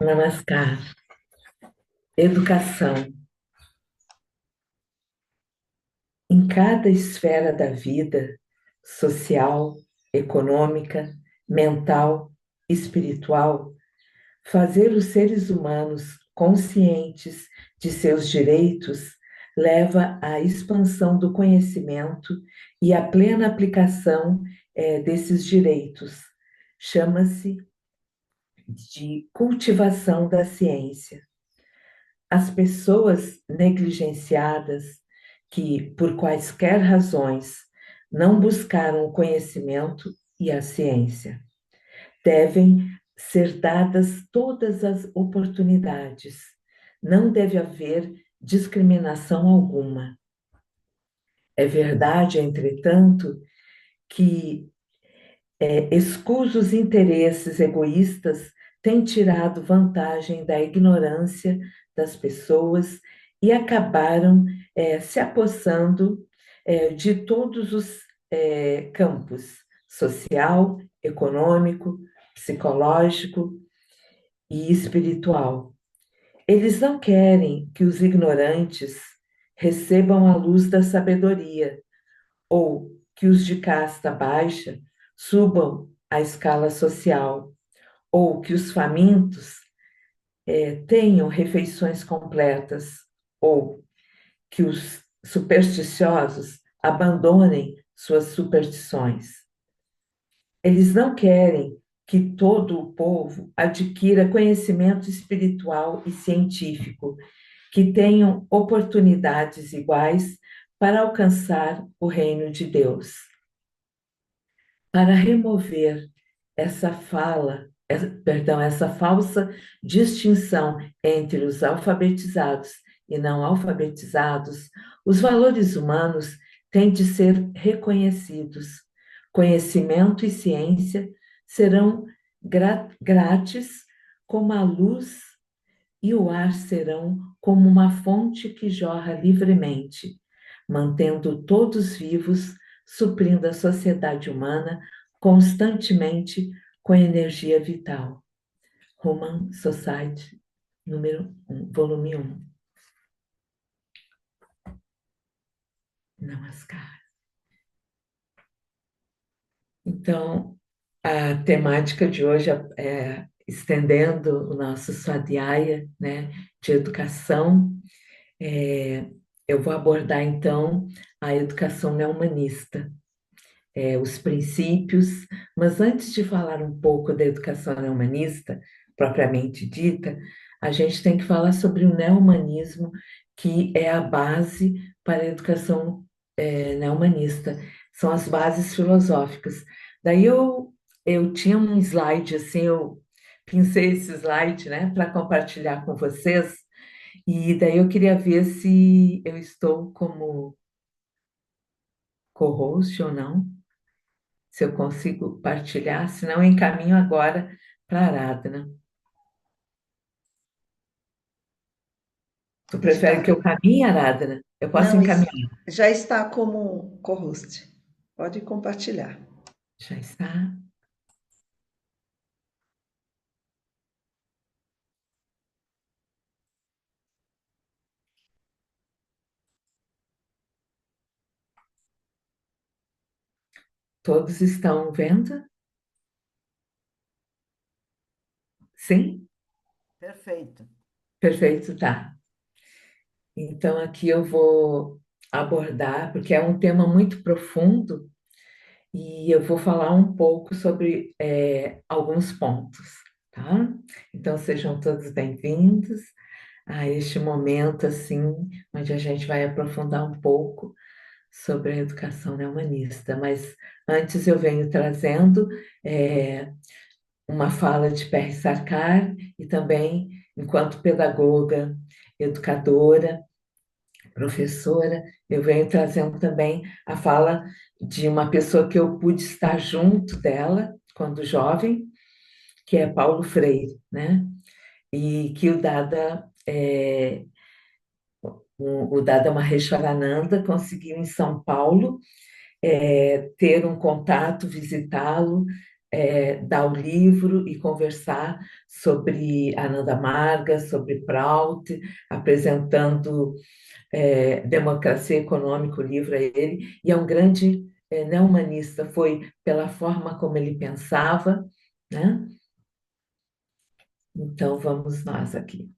Namaskar. Educação. Em cada esfera da vida, social, econômica, mental, espiritual, fazer os seres humanos conscientes de seus direitos leva à expansão do conhecimento e à plena aplicação desses direitos. Chama-se de cultivação da ciência. As pessoas negligenciadas que, por quaisquer razões, não buscaram o conhecimento e a ciência, devem ser dadas todas as oportunidades. Não deve haver discriminação alguma. É verdade, entretanto, que escusos interesses egoístas têm tirado vantagem da ignorância das pessoas e acabaram se apossando de todos os campos, social, econômico, psicológico e espiritual. Eles não querem que os ignorantes recebam a luz da sabedoria, ou que os de casta baixa subam a escala social, ou que os famintos tenham refeições completas, ou que os supersticiosos abandonem suas superstições. Eles não querem que todo o povo adquira conhecimento espiritual e científico, que tenham oportunidades iguais para alcançar o reino de Deus. Para remover essa falsa distinção entre os alfabetizados e não alfabetizados, os valores humanos têm de ser reconhecidos. Conhecimento e ciência serão grátis, como a luz e o ar serão como uma fonte que jorra livremente, mantendo todos vivos, suprindo a sociedade humana constantemente com energia vital. Human Society, número 1, volume 1. Namaskar. Então, a temática de hoje é estendendo o nosso Swadhyaya, né, de educação. Eu vou abordar, então, a educação neohumanista, os princípios, mas antes de falar um pouco da educação neohumanista, propriamente dita, a gente tem que falar sobre o neohumanismo, que é a base para a educação neohumanista, são as bases filosóficas. Daí eu tinha um slide, assim, eu pincei esse slide, né, para compartilhar com vocês, e daí eu queria ver se eu estou como co-host ou não, se eu consigo partilhar, senão eu encaminho agora para a Aradna. Tu prefere que Está. eu caminhe, Aradna? Eu posso Não, encaminhar. já está como co-host. Pode compartilhar. Já está. Todos estão vendo? Sim? Perfeito. Perfeito, tá. Então, aqui eu vou abordar, porque é um tema muito profundo, e eu vou falar um pouco sobre alguns pontos, tá? Então, sejam todos bem-vindos a este momento, assim, onde a gente vai aprofundar um pouco sobre a educação neohumanista. Mas antes eu venho trazendo uma fala de Pierre Sarkar e também, enquanto pedagoga, educadora, professora, eu venho trazendo também a fala de uma pessoa que eu pude estar junto dela quando jovem, que é Paulo Freire, né? E que o Dada Maheshwarananda conseguiu em São Paulo ter um contato, visitá-lo, dar o livro e conversar sobre Ananda Marga, sobre Prout, apresentando Democracia Econômica, o livro é ele, e é um grande não-humanista, foi pela forma como ele pensava, né? Então vamos nós aqui.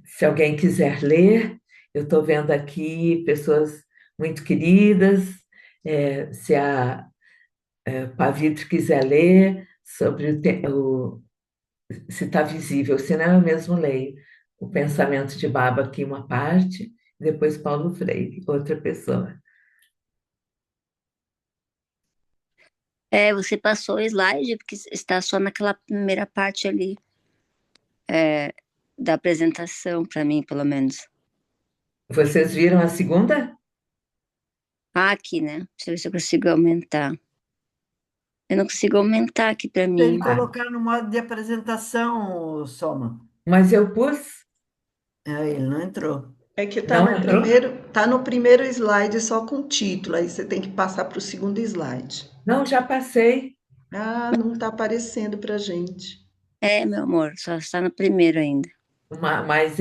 Se alguém quiser ler, eu estou vendo aqui pessoas muito queridas, se a Pavitro quiser ler sobre se está visível, se não, eu mesmo leio o pensamento de Baba aqui, uma parte, depois Paulo Freire, outra pessoa. Você passou o slide, porque está só naquela primeira parte ali, da apresentação, para mim, pelo menos. Vocês viram a segunda? Ah, aqui, né? Deixa eu ver se eu consigo aumentar. Eu não consigo aumentar aqui para Tem mim. que colocar no modo de apresentação, Soma. Mas eu pus, Ele não entrou. É que tá não no entrou? primeiro, tá no primeiro slide só com o título, aí você tem que passar para o segundo slide. Não, já passei. Ah, não está aparecendo para gente. Meu amor, só está no primeiro ainda. Mas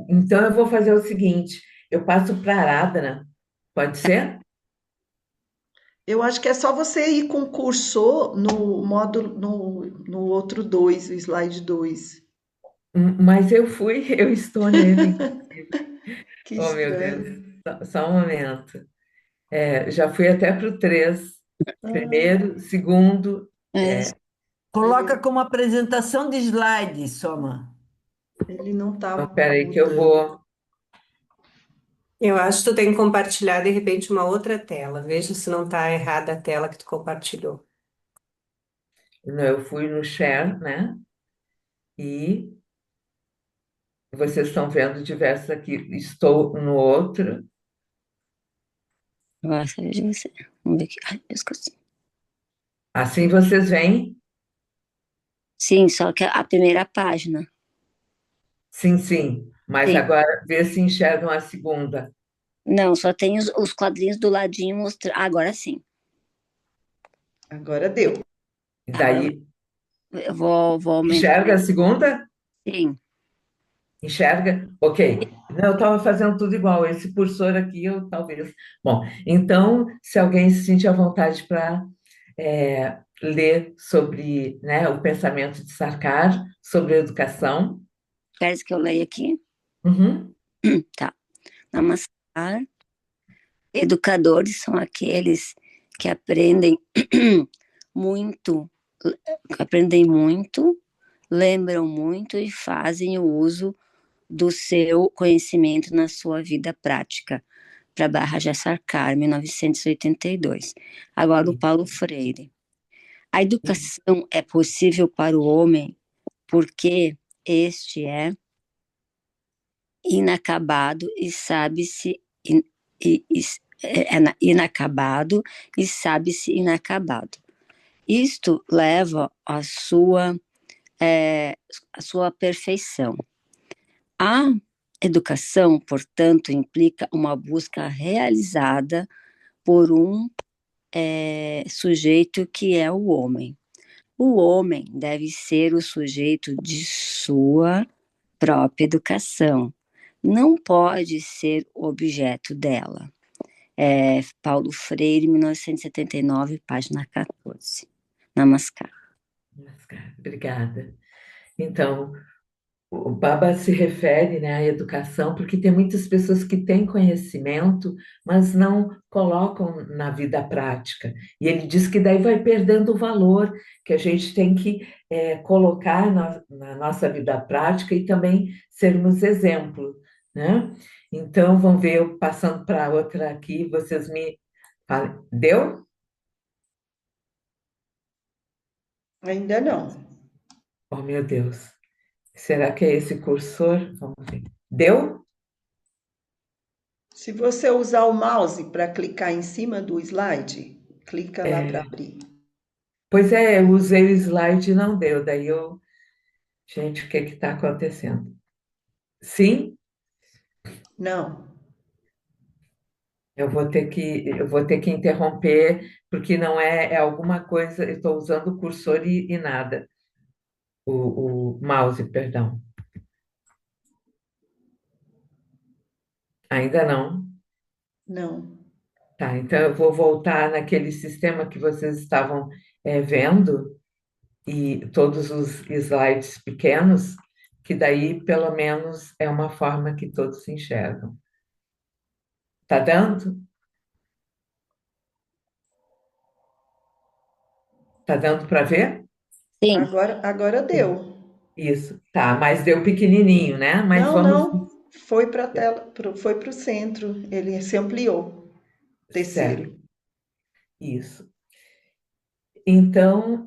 então eu vou fazer o seguinte: eu passo para a Aradhana, pode ser? Eu acho que é só você ir com o cursor no módulo, no outro 2, o slide 2. Mas eu fui, eu estou nele. Que Oh, meu Deus, estranho. só um momento. Já fui até para o 3. Ah, Primeiro, segundo. É, Coloca ele, como apresentação de slide, Soma. ele não está Então, peraí que eu mudando. vou. Eu acho que tu tem que compartilhar de repente uma outra tela. Veja se não está errada a tela que tu compartilhou. Não, eu fui no share, né? E vocês estão vendo diversos aqui. Estou no outro. nossa, veja você. Vamos ver aqui. Ai, pescoço. Assim vocês veem? Sim, só que a primeira página. Sim, sim. Mas Sim. agora vê se enxergam a segunda. Não, só tem os quadrinhos do ladinho mostrando. Agora sim. Agora deu. E Agora daí, eu vou aumentar. enxerga a segunda? Sim. Enxerga? Ok. Não, eu estava fazendo tudo igual. Esse cursor aqui, eu talvez. Bom, então, se alguém se sentir à vontade para ler sobre, né, o pensamento de Sarkar, sobre educação. Queres que eu leia aqui? Uhum. Tá. Namaskar. Educadores são aqueles que muito, aprendem muito, lembram muito e fazem o uso do seu conhecimento na sua vida prática. Para Barra Sarkar, 1982. Agora o Paulo Freire. A educação é possível para o homem porque este é inacabado e sabe-se inacabado e sabe-se inacabado. Isto leva à sua perfeição. A educação, portanto, implica uma busca realizada por um sujeito que é o homem. O homem deve ser o sujeito de sua própria educação. Não pode ser objeto dela. Paulo Freire, 1979, página 14. Namaskar. Obrigada. Então, o Baba se refere, né, à educação, porque tem muitas pessoas que têm conhecimento, mas não colocam na vida prática. E ele diz que daí vai perdendo o valor, que a gente tem que colocar na nossa vida prática e também sermos exemplo, né? Então, vamos ver, eu passando para outra aqui, vocês me falem. Deu? Ainda não. Oh, meu Deus. Será que é esse cursor? Vamos ver. Deu? Se você usar o mouse para clicar em cima do slide, clica lá para abrir. Pois é, eu usei o slide e não deu. Daí eu. Gente, o que está acontecendo? Sim? Não. eu vou ter que interromper, porque não é alguma coisa, eu estou usando o cursor e nada, o mouse, perdão. Ainda não. Não. Tá, então eu vou voltar naquele sistema que vocês estavam vendo, e todos os slides pequenos, que daí pelo menos é uma forma que todos se enxergam. Tá dando? Tá dando para ver? Sim, Agora Sim. deu. Isso. Tá, mas deu pequenininho, né? Mas Não, vamos. não. Foi para a tela, foi para o centro. Ele se ampliou. Certo. Terceiro. Isso. Então,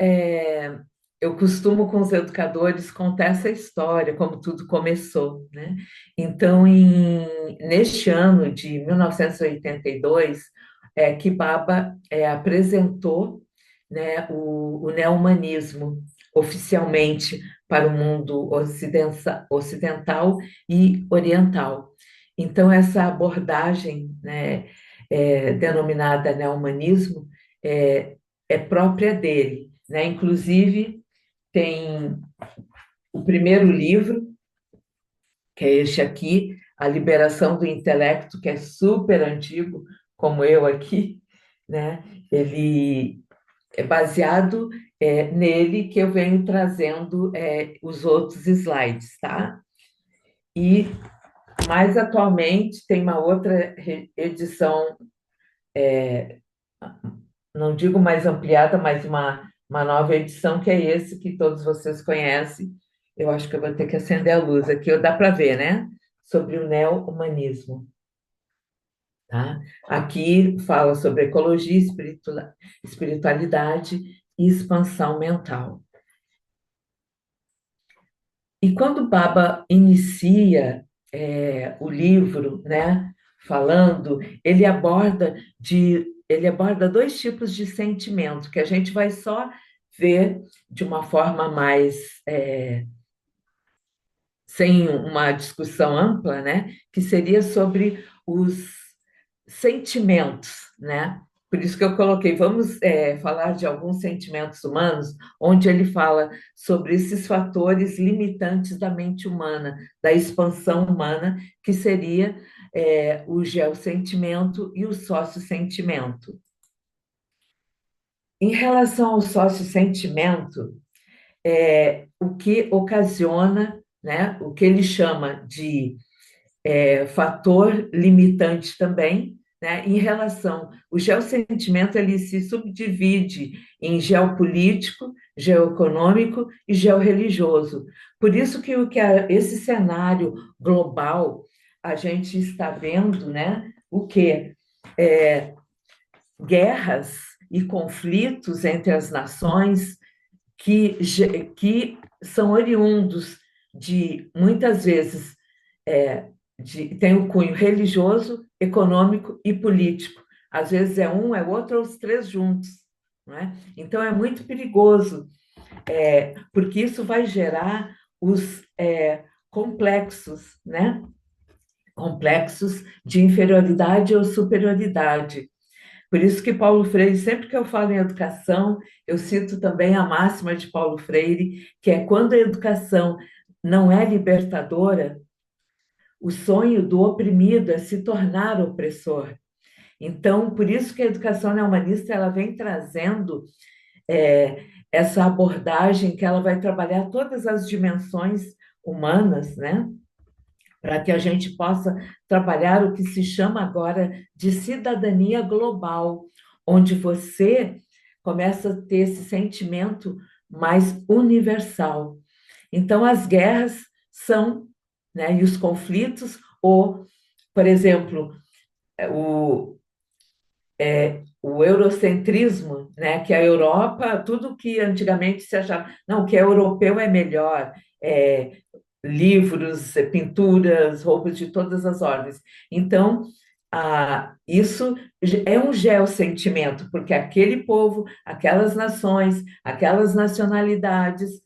eu costumo com os educadores contar essa história, como tudo começou, né? Então, neste ano de 1982, que Baba apresentou, né, o neo-humanismo oficialmente para o mundo ocidental e oriental. Então, essa abordagem, né, denominada neo-humanismo, é, é própria dele, né? Inclusive, tem o primeiro livro, que é este aqui, A Liberação do Intelecto, que é super antigo, como eu aqui, né? Ele é baseado nele que eu venho trazendo os outros slides, tá? E mais atualmente tem uma outra edição, não digo mais ampliada, mas uma nova edição, que é esse que todos vocês conhecem. Eu acho que eu vou ter que acender a luz aqui, dá para ver, né? Sobre o neo-humanismo. Tá? Aqui fala sobre ecologia, espiritualidade e expansão mental. E quando Baba inicia o livro, né, falando, ele aborda dois tipos de sentimento que a gente vai só ver de uma forma mais sem uma discussão ampla, né, que seria sobre os sentimentos, né? Por isso que eu coloquei, vamos falar de alguns sentimentos humanos, onde ele fala sobre esses fatores limitantes da mente humana, da expansão humana, que seria o geossentimento e o sócio-sentimento. Em relação ao sócio-sentimento, o que ocasiona, né, o que ele chama de fator limitante também, né, em relação. O geossentimento ele se subdivide em geopolítico, geoeconômico e georreligioso. Por isso que esse cenário global a gente está vendo, né, o que guerras e conflitos entre as nações que são oriundos de, muitas vezes, tem o cunho religioso, econômico e político. Às vezes é um, é outro, ou os três juntos. Não é? Então, é muito perigoso, porque isso vai gerar os complexos, né? Complexos de inferioridade ou superioridade. Por isso que Paulo Freire, sempre que eu falo em educação, eu cito também a máxima de Paulo Freire, que é quando a educação não é libertadora, o sonho do oprimido é se tornar opressor. Então, por isso que a educação neohumanista ela vem trazendo essa abordagem que ela vai trabalhar todas as dimensões humanas, né? Para que a gente possa trabalhar o que se chama agora de cidadania global, onde você começa a ter esse sentimento mais universal. Então, as guerras são, né, e os conflitos, ou, por exemplo, o, o eurocentrismo, né, que a Europa, tudo que antigamente se achava, não, o que é europeu é melhor, livros, pinturas, roupas de todas as ordens. Então, isso é um geossentimento, porque aquele povo, aquelas nações, aquelas nacionalidades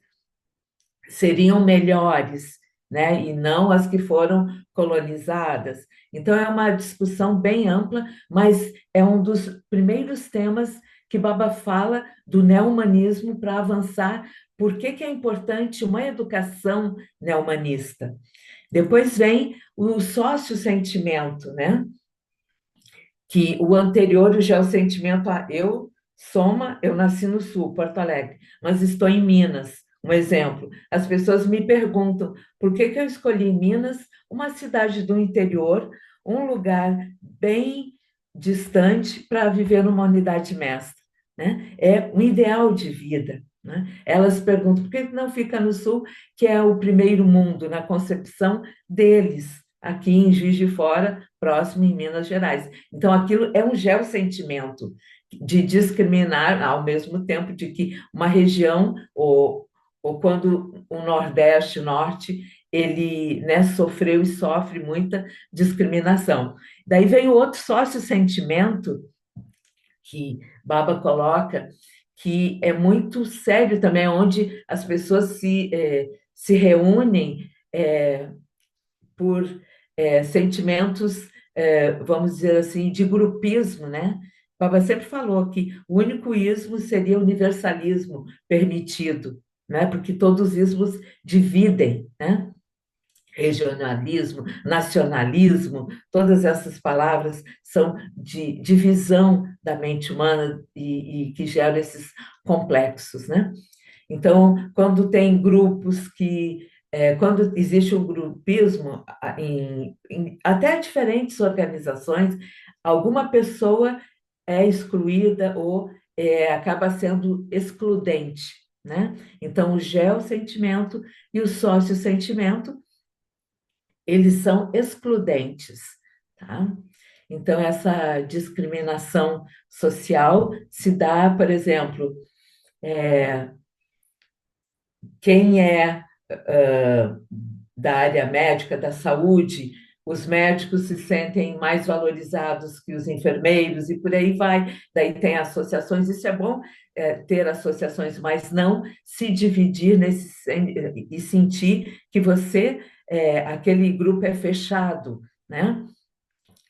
seriam melhores né? E não as que foram colonizadas. Então, é uma discussão bem ampla, mas é um dos primeiros temas que Baba fala do neo-humanismo para avançar. Por que que é importante uma educação neo-humanista? Depois vem o sócio-sentimento, né? Que o anterior já é o sentimento, Soma, eu nasci no Sul, Porto Alegre, mas estou em Minas. Um exemplo, as pessoas me perguntam por que que eu escolhi Minas, uma cidade do interior, um lugar bem distante para viver numa unidade mestra, né? É um ideal de vida, né? Elas perguntam por que que não fica no Sul, que é o primeiro mundo na concepção deles, aqui em Juiz de Fora, próximo em Minas Gerais. Então, aquilo é um geossentimento de discriminar, ao mesmo tempo de que uma região, ou quando o Nordeste, o Norte, ele, né, sofreu e sofre muita discriminação. Daí vem o outro sócio-sentimento que Baba coloca, que é muito sério também, onde as pessoas se reúnem por sentimentos, vamos dizer assim, de grupismo, né? Baba sempre falou que o único ismo seria o universalismo permitido, né? Porque todos os ismos dividem, né? Regionalismo, nacionalismo, todas essas palavras são de divisão da mente humana e que geram esses complexos, né? Então, quando tem grupos quando existe um grupismo em até diferentes organizações, alguma pessoa é excluída ou acaba sendo excludente, né? Então, o geossentimento e o sócio-sentimento, eles são excludentes, tá? Então, essa discriminação social se dá, por exemplo, quem é da área médica, da saúde, os médicos se sentem mais valorizados que os enfermeiros e por aí vai. Daí tem associações, isso é bom, ter associações, mas não se dividir e sentir que aquele grupo é fechado, né?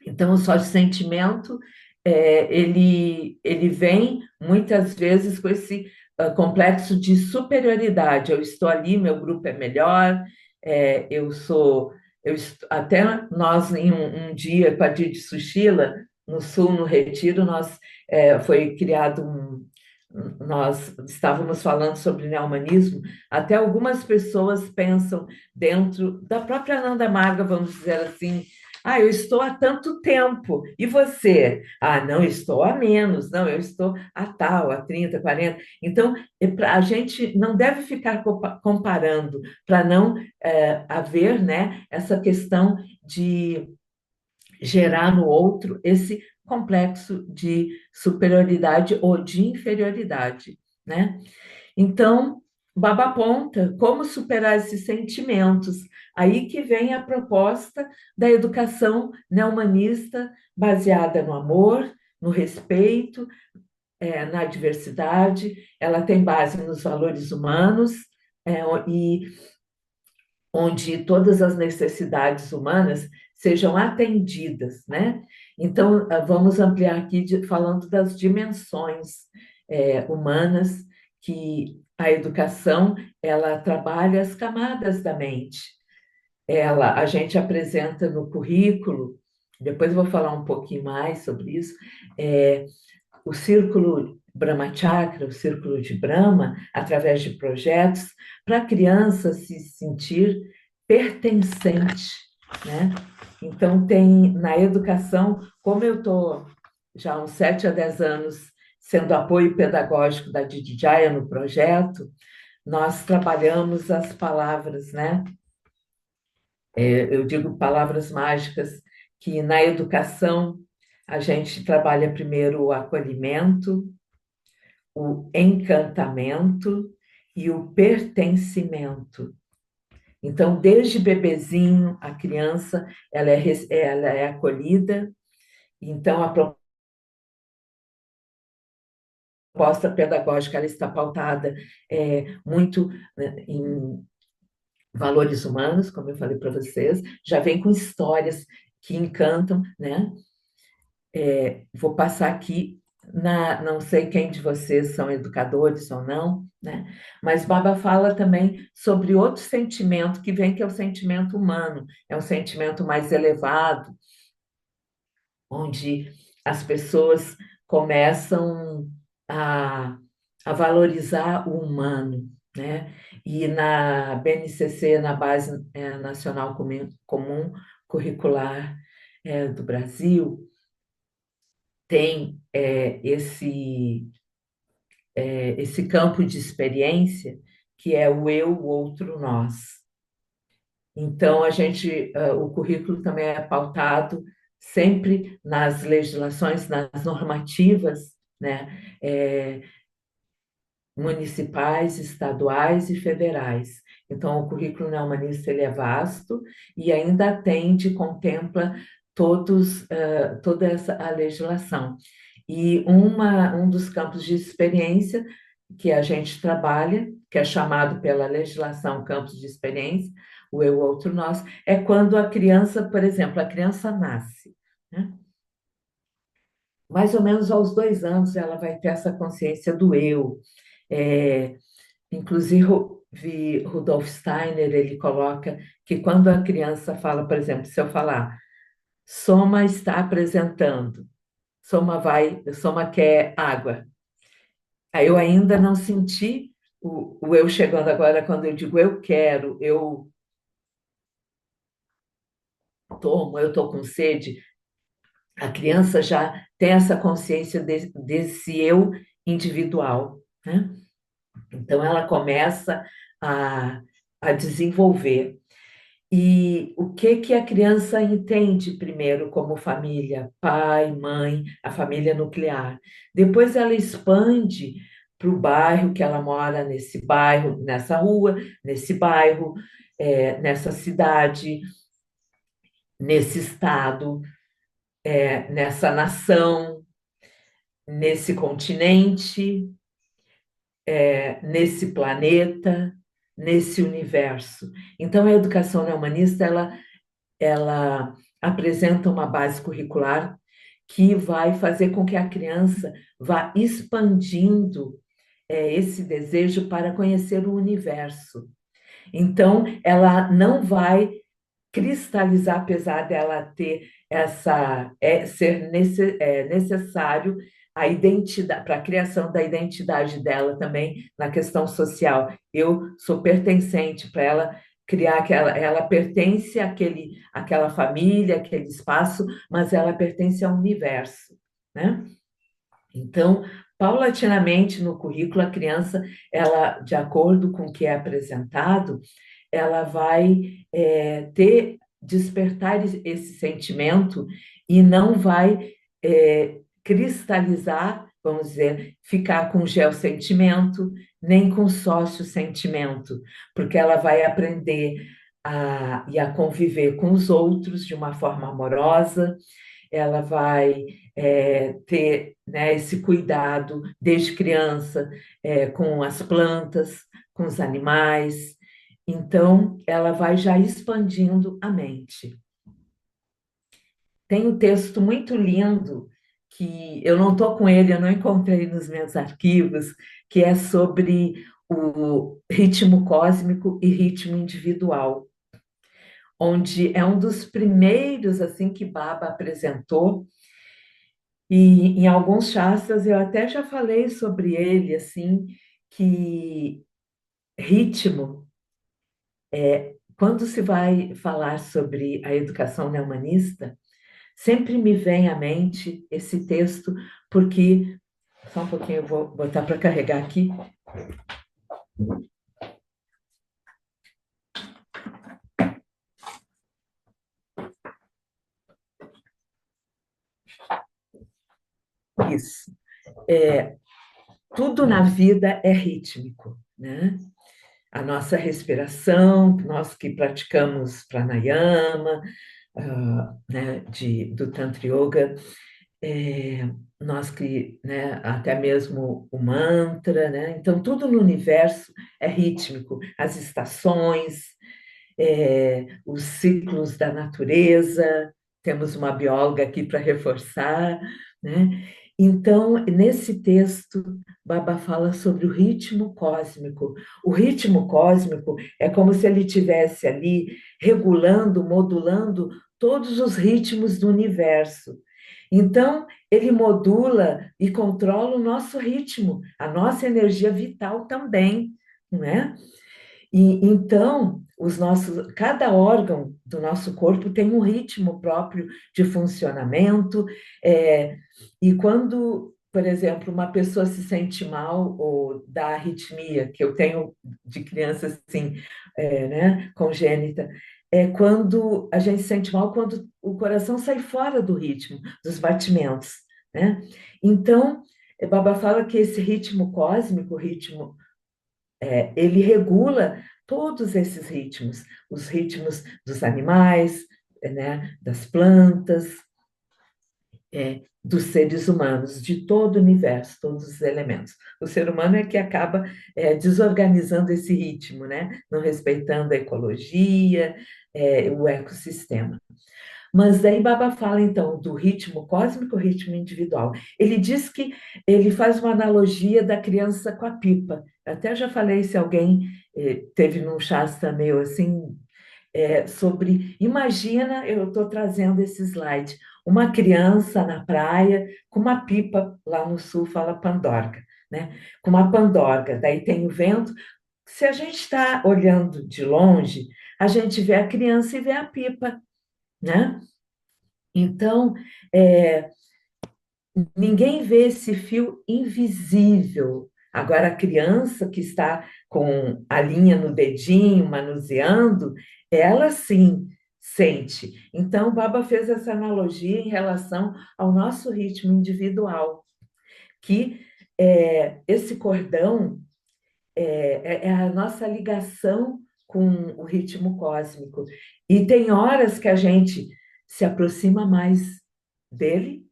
Então, o sócio-sentimento, ele vem muitas vezes com esse complexo de superioridade. Eu estou ali, meu grupo é melhor, eu sou. Até nós, em um dia, com a Didi Sushila, no Sul, no Retiro, foi criado Nós estávamos falando sobre neohumanismo, até algumas pessoas pensam dentro da própria Nanda Marga, vamos dizer assim, eu estou há tanto tempo. E você? Não, eu estou há menos. Não, eu estou há tal, há 30, 40. Então, a gente não deve ficar comparando, para não haver, né, essa questão de gerar no outro esse complexo de superioridade ou de inferioridade, né? Então, Baba aponta como superar esses sentimentos. Aí que vem a proposta da educação neo-humanista baseada no amor, no respeito, na diversidade. Ela tem base nos valores humanos, e onde todas as necessidades humanas sejam atendidas, né? Então, vamos ampliar aqui falando das dimensões humanas, que a educação, ela trabalha as camadas da mente. A gente apresenta no currículo, depois eu vou falar um pouquinho mais sobre isso, o círculo Brahmachakra, o círculo de Brahma, através de projetos, para a criança se sentir pertencente, né? Então, tem na educação, como eu estou já há uns 7 a 10 anos sendo apoio pedagógico da Didi Jaya no projeto, nós trabalhamos as palavras, né? Eu digo palavras mágicas, que na educação a gente trabalha primeiro o acolhimento, o encantamento e o pertencimento. Então, desde bebezinho, a criança ela é acolhida. Então, a proposta pedagógica ela está pautada muito em valores humanos, como eu falei para vocês, já vem com histórias que encantam, né? Vou passar aqui, não sei quem de vocês são educadores ou não, né? Mas Baba fala também sobre outro sentimento que vem, que é o sentimento humano, é um sentimento mais elevado, onde as pessoas começam a, a valorizar o humano, né? E na BNCC, na Base Nacional Comum Curricular do Brasil, tem esse campo de experiência que é o eu, o outro, o nós. Então, o currículo também é pautado sempre nas legislações, nas normativas, né, municipais, estaduais e federais. Então, o currículo neohumanista ele é vasto e ainda atende, contempla toda a legislação. E um dos campos de experiência que a gente trabalha, que é chamado pela legislação campos de experiência, o eu, outro, nós, é quando a criança, por exemplo, a criança nasce, né? Mais ou menos aos 2 anos ela vai ter essa consciência do eu. É, Inclusive, Rudolf Steiner, ele coloca que quando a criança fala, por exemplo, se eu falar, Soma está apresentando, Soma quer água. Aí eu ainda não senti o eu chegando agora, quando eu digo eu quero, eu tomo, eu estou com sede, a criança já tem essa consciência desse eu individual, né? Então ela começa a, a desenvolver. E o que que a criança entende primeiro como família? Pai, mãe, a família nuclear. Depois ela expande para o bairro que ela mora, nesse bairro, nessa rua, nesse bairro, nessa cidade, nesse estado, nessa nação, nesse continente, nesse planeta, nesse universo. Então, a educação neohumanista, ela apresenta uma base curricular que vai fazer com que a criança vá expandindo esse desejo para conhecer o universo. Então, ela não vai cristalizar, apesar dela ter ser necessário a identidade, para a criação da identidade dela também na questão social. Eu sou pertencente para ela criar ela pertence àquela família, àquele espaço, mas ela pertence ao universo, né? Então, paulatinamente no currículo, a criança, ela, de acordo com o que é apresentado, ela vai despertar esse sentimento e não vai cristalizar, vamos dizer, ficar com geossentimento, nem com sócio-sentimento, porque ela vai aprender a conviver com os outros de uma forma amorosa, ela vai ter, né, esse cuidado desde criança com as plantas, com os animais. Então, ela vai já expandindo a mente. Tem um texto muito lindo que eu não estou com ele, eu não encontrei nos meus arquivos, que é sobre o ritmo cósmico e ritmo individual, onde é um dos primeiros assim que Baba apresentou. E em alguns shastras eu até já falei sobre ele, assim, que ritmo, quando se vai falar sobre a educação neohumanista, sempre me vem à mente esse texto, porque, só um pouquinho, eu vou botar para carregar aqui. Isso. Tudo na vida é rítmico, né? A nossa respiração, nós que praticamos pranayama, né, do Tantra Yoga, nós que, né, até mesmo o mantra, né? Então tudo no universo é rítmico, as estações, os ciclos da natureza, temos uma bióloga aqui para reforçar, né? Então, nesse texto, Baba fala sobre o ritmo cósmico. O ritmo cósmico é como se ele estivesse ali regulando, modulando todos os ritmos do universo. Então, ele modula e controla o nosso ritmo, a nossa energia vital também, não é? E então, cada órgão do nosso corpo tem um ritmo próprio de funcionamento, é, e quando, por exemplo, uma pessoa se sente mal ou dá arritmia, que eu tenho de criança assim, né, congênita, é quando a gente se sente mal quando o coração sai fora do ritmo, dos batimentos, né? Então, Baba fala que esse ritmo cósmico, o ritmo ele regula todos esses ritmos, os ritmos dos animais, né, das plantas, dos seres humanos, de todo o universo, todos os elementos. O ser humano é que acaba desorganizando esse ritmo, né, não respeitando a ecologia, o ecossistema. Mas daí Baba fala, então, do ritmo cósmico, ritmo individual. Ele diz que ele faz uma analogia da criança com a pipa. Até já falei, se alguém teve num Shastra meu assim, sobre... Imagina, eu estou trazendo esse slide, uma criança na praia com uma pipa, lá no sul fala pandorga, né? Com uma pandorga, daí tem o vento. Se a gente está olhando de longe, a gente vê a criança e vê a pipa, né? Então, é, ninguém vê esse fio invisível. Agora, a criança que está com a linha no dedinho, manuseando, ela sim sente. Então, o Baba fez essa analogia em relação ao nosso ritmo individual, que esse cordão é a nossa ligação com o ritmo cósmico. E tem horas que a gente se aproxima mais dele,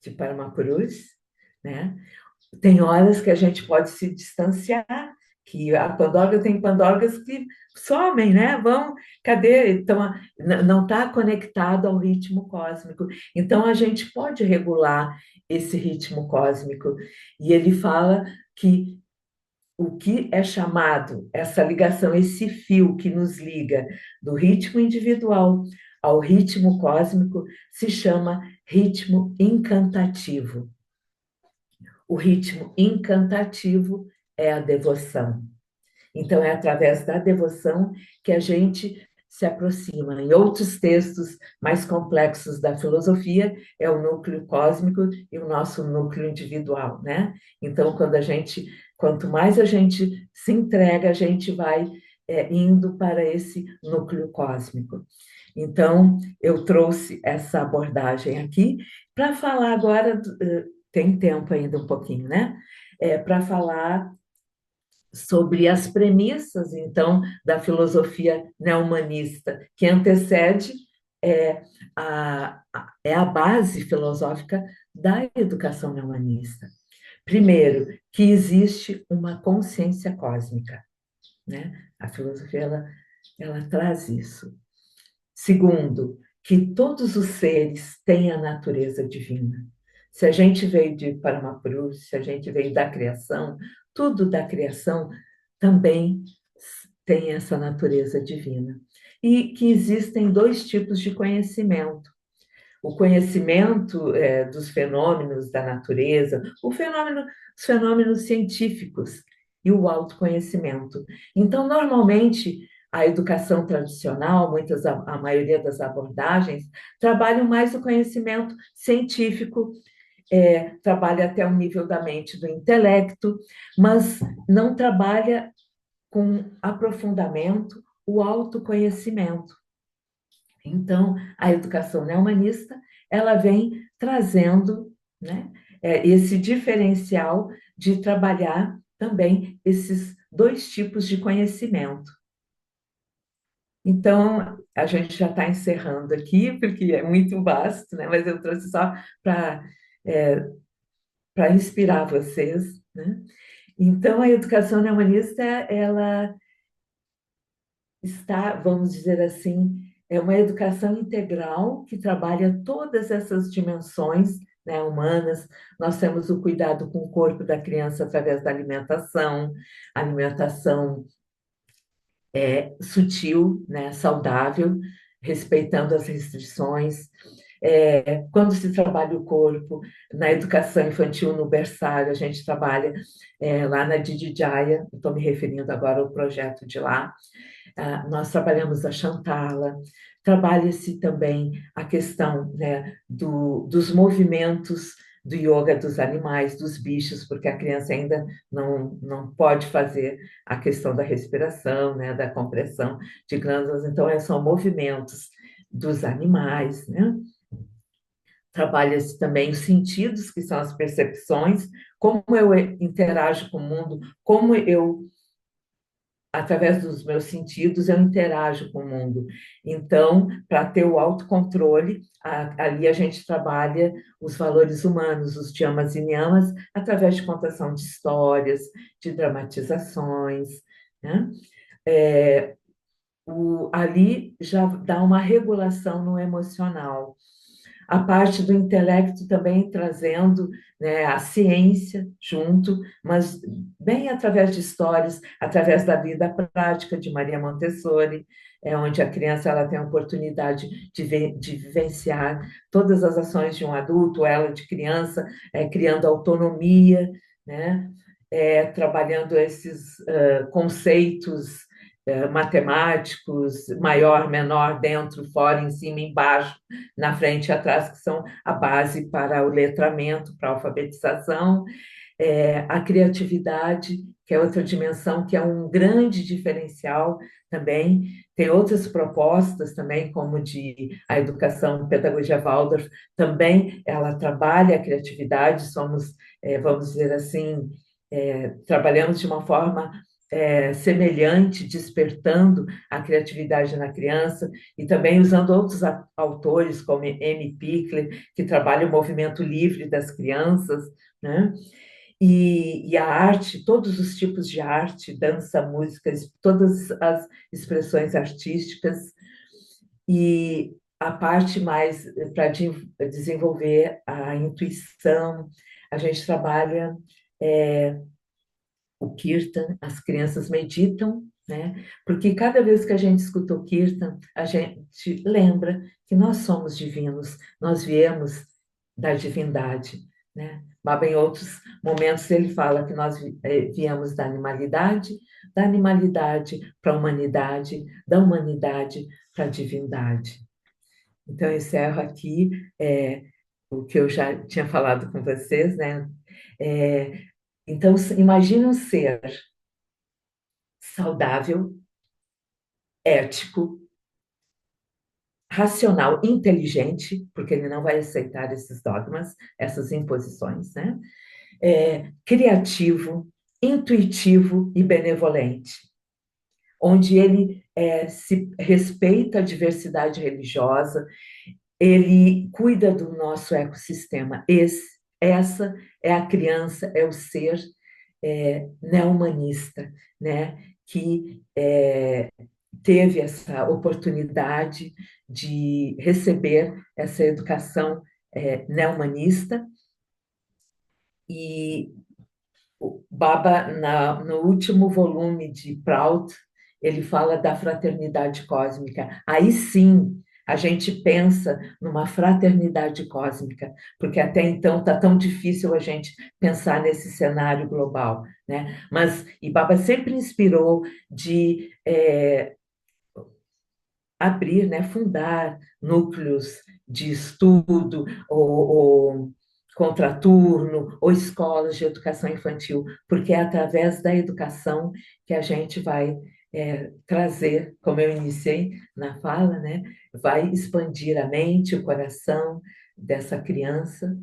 de Paramacruz, né? Tem horas que a gente pode se distanciar, que a pandorga tem pandorgas que somem, né? Vão, cadê? Então, não está conectado ao ritmo cósmico. Então, a gente pode regular esse ritmo cósmico. E ele fala que o que é chamado, essa ligação, esse fio que nos liga do ritmo individual ao ritmo cósmico, se chama ritmo incantativo. O ritmo incantativo é a devoção. Então, é através da devoção que a gente se aproxima. Em outros textos mais complexos da filosofia, é o núcleo cósmico e o nosso núcleo individual, né? Então, quanto mais a gente se entrega, a gente vai indo para esse núcleo cósmico. Então, eu trouxe essa abordagem aqui para falar agora, tem tempo ainda um pouquinho, né? Para falar sobre as premissas, então, da filosofia neo-humanista, que antecede é a base filosófica da educação neo-humanista. Primeiro, que existe uma consciência cósmica, né? A filosofia, ela traz isso. Segundo, que todos os seres têm a natureza divina. Se a gente veio de Paramakrus, se a gente veio da criação, tudo da criação também tem essa natureza divina. E que existem dois tipos de conhecimento. O conhecimento dos fenômenos da natureza, os fenômenos científicos e o autoconhecimento. Então, normalmente, a educação tradicional, a maioria das abordagens, trabalham mais o conhecimento científico, trabalha até o nível da mente, do intelecto, mas não trabalha com aprofundamento o autoconhecimento. Então, a educação neo-humanista, ela vem trazendo, né, esse diferencial de trabalhar também esses dois tipos de conhecimento. Então, a gente já está encerrando aqui, porque é muito vasto, né? Mas eu trouxe só para inspirar vocês, né? Então, a educação neo-humanista, ela está, vamos dizer assim, é uma educação integral que trabalha todas essas dimensões, né, humanas. Nós temos o cuidado com o corpo da criança através da alimentação, alimentação sutil, né, saudável, respeitando as restrições. Quando se trabalha o corpo, na educação infantil, no berçário, a gente trabalha lá na Didijaya, estou me referindo agora ao projeto de lá. Nós trabalhamos a Shantala, trabalha-se também a questão, né, dos movimentos do yoga dos animais, dos bichos, porque a criança ainda não pode fazer a questão da respiração, né, da compressão de glândulas, então são movimentos dos animais, né? Trabalha-se também os sentidos, que são as percepções, como eu interajo com o mundo, como eu através dos meus sentidos, eu interajo com o mundo. Então, para ter o autocontrole, ali a gente trabalha os valores humanos, os yamas e niyamas, através de contação de histórias, de dramatizações, né? Ali já dá uma regulação no emocional. A parte do intelecto também trazendo, né, a ciência junto, mas bem através de histórias, através da vida prática de Maria Montessori, onde a criança ela tem a oportunidade de vivenciar todas as ações de um adulto, ela de criança, criando autonomia, né, trabalhando esses conceitos matemáticos, maior, menor, dentro, fora, em cima, embaixo, na frente e atrás, que são a base para o letramento, para a alfabetização, a criatividade, que é outra dimensão, que é um grande diferencial também. Tem outras propostas também, como de a educação, pedagogia Waldorf, também ela trabalha a criatividade, somos, vamos dizer assim, trabalhamos de uma forma semelhante, despertando a criatividade na criança, e também usando outros autores, como M. Pickler, que trabalha o movimento livre das crianças, né? E a arte, todos os tipos de arte, dança, música, todas as expressões artísticas, e a parte mais para desenvolver a intuição, a gente trabalha o Kirtan, as crianças meditam, né? Porque cada vez que a gente escuta o Kirtan, a gente lembra que nós somos divinos, nós viemos da divindade, né? Baba, em outros momentos, ele fala que nós viemos da animalidade para a humanidade, da humanidade para a divindade. Então, eu encerro aqui o que eu já tinha falado com vocês, né? Então, imagine um ser saudável, ético, racional, inteligente, porque ele não vai aceitar esses dogmas, essas imposições, né? Criativo, intuitivo e benevolente, onde ele se respeita a diversidade religiosa, ele cuida do nosso ecossistema. Essa é a criança, é o ser neo-humanista, né? Que teve essa oportunidade de receber essa educação neo-humanista. E o Baba, no último volume de Prout, ele fala da fraternidade cósmica. Aí sim, a gente pensa numa fraternidade cósmica, porque até então está tão difícil a gente pensar nesse cenário global, né? Mas e Baba sempre inspirou de abrir, né, fundar núcleos de estudo ou contraturno ou escolas de educação infantil, porque é através da educação que a gente vai trazer, como eu iniciei na fala, né, vai expandir a mente, o coração dessa criança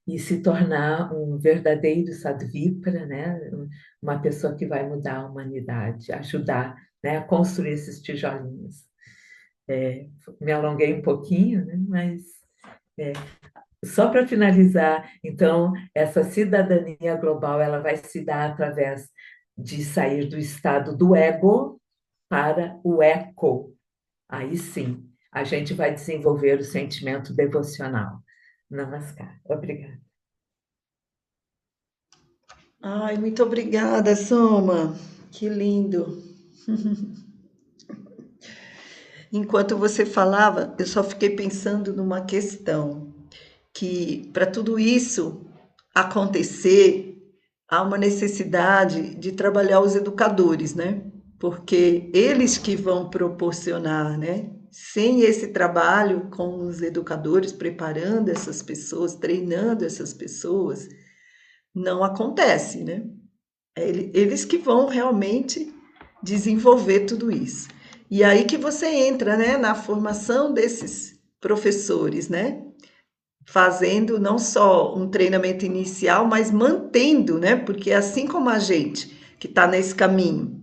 e se tornar um verdadeiro sadvipra, né, uma pessoa que vai mudar a humanidade, ajudar, né, a construir esses tijolinhos. Me alonguei um pouquinho, né? Mas só para finalizar, então, essa cidadania global ela vai se dar através de sair do estado do ego, para o eco. Aí sim, a gente vai desenvolver o sentimento devocional. Namaskar. Obrigada. Ai, muito obrigada, Soma. Que lindo. Enquanto você falava, eu só fiquei pensando numa questão, que para tudo isso acontecer, há uma necessidade de trabalhar os educadores, né? Porque eles que vão proporcionar, né? Sem esse trabalho com os educadores, preparando essas pessoas, treinando essas pessoas, não acontece, né? Eles que vão realmente desenvolver tudo isso. E aí que você entra, né, na formação desses professores, né? Fazendo não só um treinamento inicial, mas mantendo, né? Porque assim como a gente que está nesse caminho,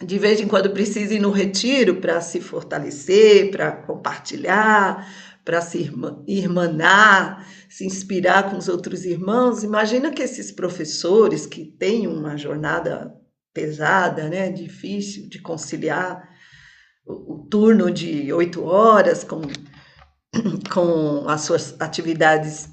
de vez em quando precisa ir no retiro para se fortalecer, para compartilhar, para se irmanar, se inspirar com os outros irmãos. Imagina que esses professores que têm uma jornada pesada, né, difícil de conciliar o turno de 8 horas com as suas atividades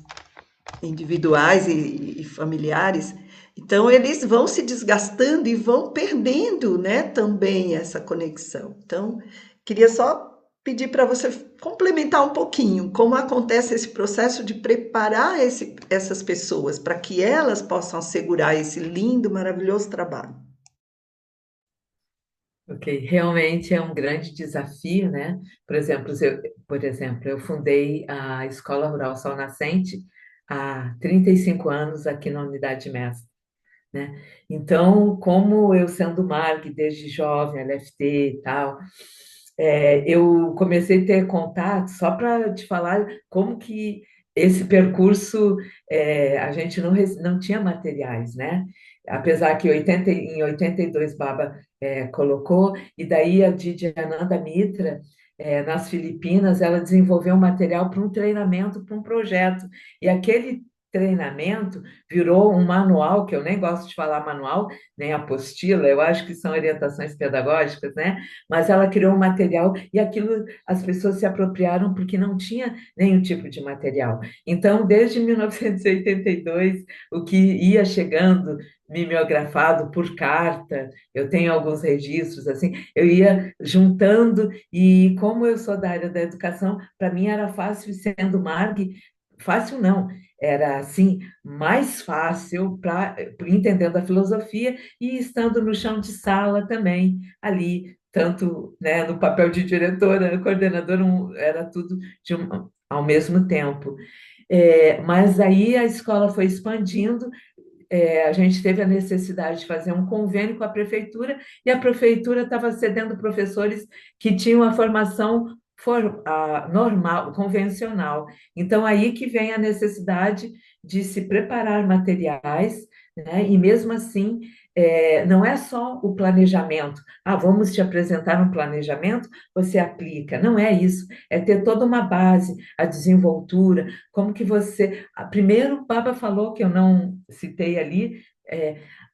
individuais e familiares. Então, eles vão se desgastando e vão perdendo, né, também essa conexão. Então, queria só pedir para você complementar um pouquinho como acontece esse processo de preparar essas pessoas para que elas possam assegurar esse lindo, maravilhoso trabalho. Ok, realmente é um grande desafio, né? Por exemplo, eu fundei a Escola Rural Sol Nascente há 35 anos aqui na Unidade Mestre, né? Então, como eu sendo MARG desde jovem, LFT e tal, eu comecei a ter contato, só para te falar como que esse percurso, a gente não tinha materiais, né? Apesar que em 82 Baba colocou, e daí a Didi Ananda Mitra, nas Filipinas, ela desenvolveu um material para um treinamento, para um projeto, e aquele treinamento virou um manual, que eu nem gosto de falar manual, nem apostila, eu acho que são orientações pedagógicas, né? Mas ela criou um material e aquilo as pessoas se apropriaram porque não tinha nenhum tipo de material. Então, desde 1982, o que ia chegando mimeografado por carta, eu tenho alguns registros assim, eu ia juntando e como eu sou da área da educação, para mim era fácil sendo MARG, fácil não, era assim mais fácil para entendendo a filosofia e estando no chão de sala também ali tanto, né, no papel de diretora, coordenadora, era tudo ao mesmo tempo. Mas aí a escola foi expandindo, a gente teve a necessidade de fazer um convênio com a prefeitura e a prefeitura estava cedendo professores que tinham a formação normal, convencional. Então, aí que vem a necessidade de se preparar materiais, né? E mesmo assim, não é só o planejamento. Ah, vamos te apresentar um planejamento, você aplica. Não é isso. É ter toda uma base, a desenvoltura, como que você. Primeiro, o Baba falou, que eu não citei ali,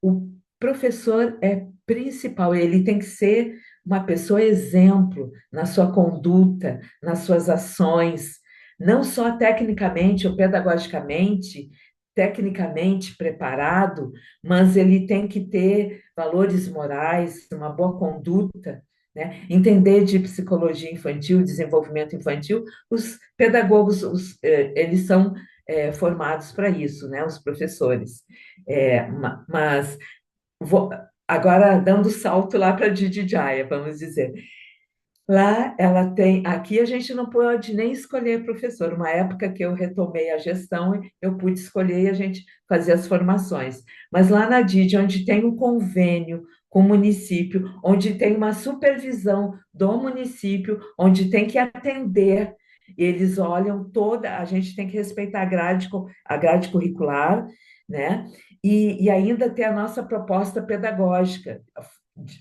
o professor é principal, ele tem que ser uma pessoa exemplo na sua conduta, nas suas ações, não só tecnicamente ou pedagogicamente, tecnicamente preparado, mas ele tem que ter valores morais, uma boa conduta, né? Entender de psicologia infantil, desenvolvimento infantil, os pedagogos, eles são formados para isso, né? Os professores. Mas vou, agora dando salto lá para Didi Jaya, vamos dizer. Lá ela tem, aqui a gente não pode nem escolher professor. Uma época que eu retomei a gestão, eu pude escolher e a gente fazia as formações. Mas lá na DID, onde tem um convênio com o município, onde tem uma supervisão do município, onde tem que atender, eles olham toda, a gente tem que respeitar a grade curricular, né? E ainda ter a nossa proposta pedagógica,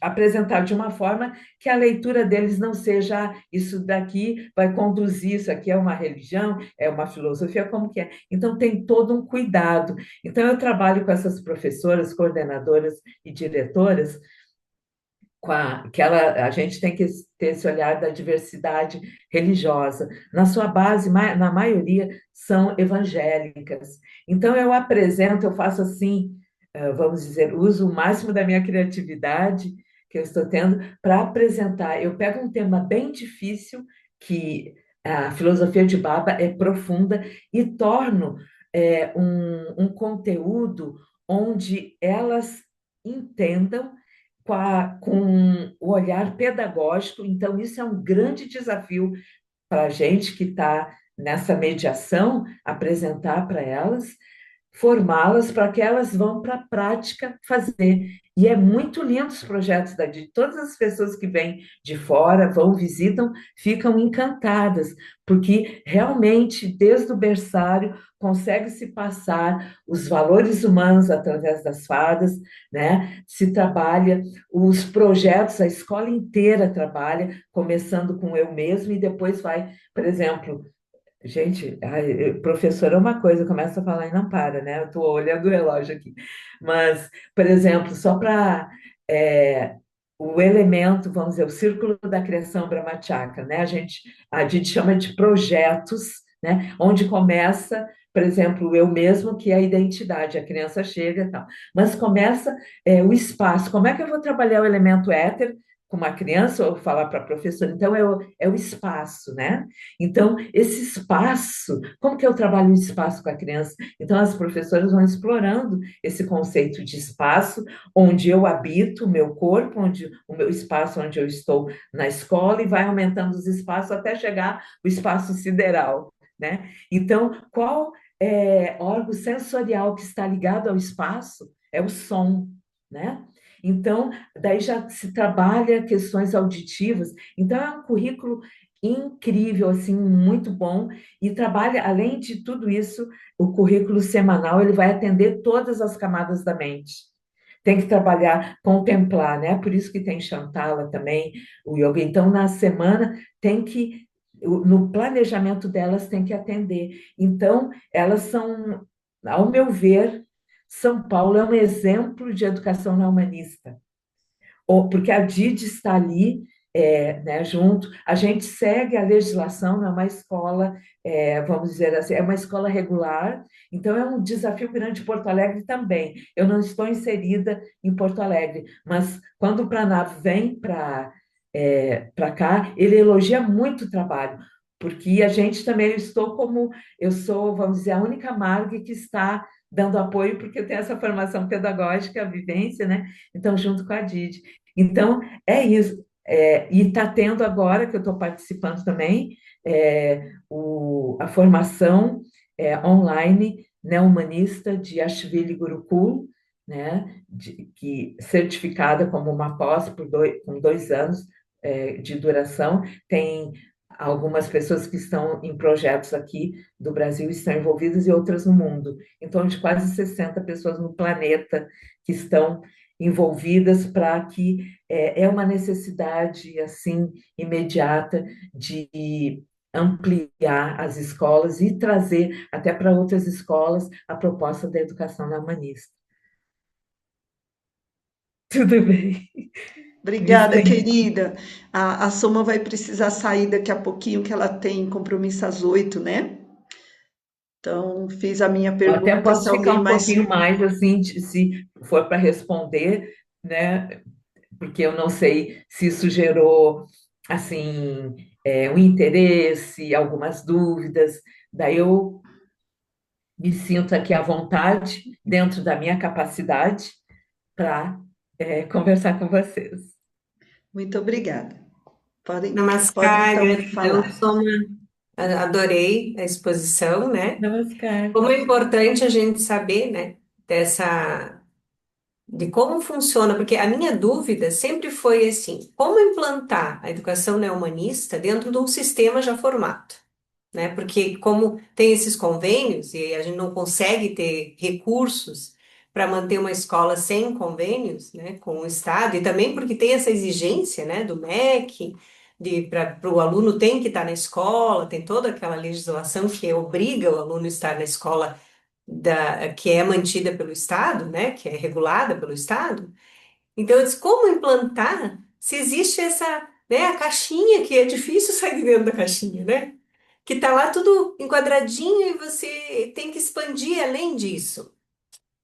apresentar de uma forma que a leitura deles não seja isso daqui vai conduzir, isso aqui é uma religião, é uma filosofia, como que é? Então tem todo um cuidado. Então eu trabalho com essas professoras, coordenadoras e diretoras a gente tem que ter esse olhar da diversidade religiosa. Na sua base, na maioria, são evangélicas. Então, eu faço assim, vamos dizer, uso o máximo da minha criatividade que eu estou tendo para apresentar. Eu pego um tema bem difícil, que a filosofia de Baba é profunda, e torno um conteúdo onde elas entendam com o olhar pedagógico. Então, isso é um grande desafio para a gente que está nessa mediação, apresentar para elas, formá-las para que elas vão para a prática fazer. E é muito lindo os projetos da Didi. Todas as pessoas que vêm de fora, vão, visitam, ficam encantadas, porque realmente, desde o berçário, consegue se passar os valores humanos através das fadas, né? Se trabalha os projetos, a escola inteira trabalha, começando com eu mesmo e depois vai, por exemplo, gente, professor é uma coisa, começa a falar e não para, né? Eu estou olhando o relógio aqui. Mas, por exemplo, só para o elemento, vamos dizer, o círculo da criação Brahmachakra, né? A gente chama de projetos, né? Onde começa, por exemplo, eu mesmo, que é a identidade, a criança chega e tal. Mas começa o espaço. Como é que eu vou trabalhar o elemento éter com uma criança ou falar para a professora? Então, é o espaço, né? Então, esse espaço, como que eu trabalho o espaço com a criança? Então, as professoras vão explorando esse conceito de espaço, onde eu habito o meu corpo, onde o meu espaço onde eu estou na escola, e vai aumentando os espaços até chegar o espaço sideral, né? Então, qual órgão sensorial que está ligado ao espaço? É o som, né? Então, daí já se trabalha questões auditivas. Então, é um currículo incrível, assim, muito bom, e trabalha, além de tudo isso, o currículo semanal, ele vai atender todas as camadas da mente. Tem que trabalhar, contemplar, né? Por isso que tem Shantala também, o yoga. Então, na semana, no planejamento delas, tem que atender. Então, elas são, ao meu ver, São Paulo é um exemplo de educação não humanista, porque a Didi está ali, né, junto. A gente segue a legislação, não é uma escola, vamos dizer assim, é uma escola regular, então é um desafio grande. Porto Alegre também. Eu não estou inserida em Porto Alegre, mas quando o Pranav vem para cá, ele elogia muito o trabalho, porque a gente também, eu sou, vamos dizer, a única Marg que está dando apoio, porque eu tenho essa formação pedagógica, a vivência, né? Então, junto com a Didi. Então, é isso. E está tendo agora, que eu estou participando também, a formação online, né, humanista de Ashvili Gurukul, né, certificada como uma pós com 2 anos de duração. Tem algumas pessoas que estão em projetos aqui do Brasil, estão envolvidas, e outras no mundo. Então, de quase 60 pessoas no planeta que estão envolvidas, para que é uma necessidade assim imediata de ampliar as escolas e trazer até para outras escolas a proposta da educação na humanista. Tudo bem. Obrigada, querida. A Soma vai precisar sair daqui a pouquinho, que ela tem compromisso às 8, né? Então, fiz a minha Eu até pergunta, se posso ficar alguém um mais... pouquinho mais, assim, se for para responder, né? Porque eu não sei se isso gerou, assim, um interesse, algumas dúvidas. Daí eu me sinto aqui à vontade, dentro da minha capacidade, para conversar com vocês. Muito obrigada. Podem Namaskar, então gratidão, falar. Soma. Adorei a exposição, né? Namaskar. Como é importante a gente saber, né, de como funciona, porque a minha dúvida sempre foi assim, como implantar a educação neohumanista dentro de um sistema já formado, né? Porque como tem esses convênios e a gente não consegue ter recursos para manter uma escola sem convênios, né, com o Estado, e também porque tem essa exigência, né, do MEC, para o aluno tem que estar na escola, tem toda aquela legislação que obriga o aluno a estar na escola que é mantida pelo Estado, né, que é regulada pelo Estado. Então, eu disse, como implantar se existe essa, né, a caixinha, que é difícil sair de dentro da caixinha, né? Que tá lá tudo enquadradinho e você tem que expandir além disso,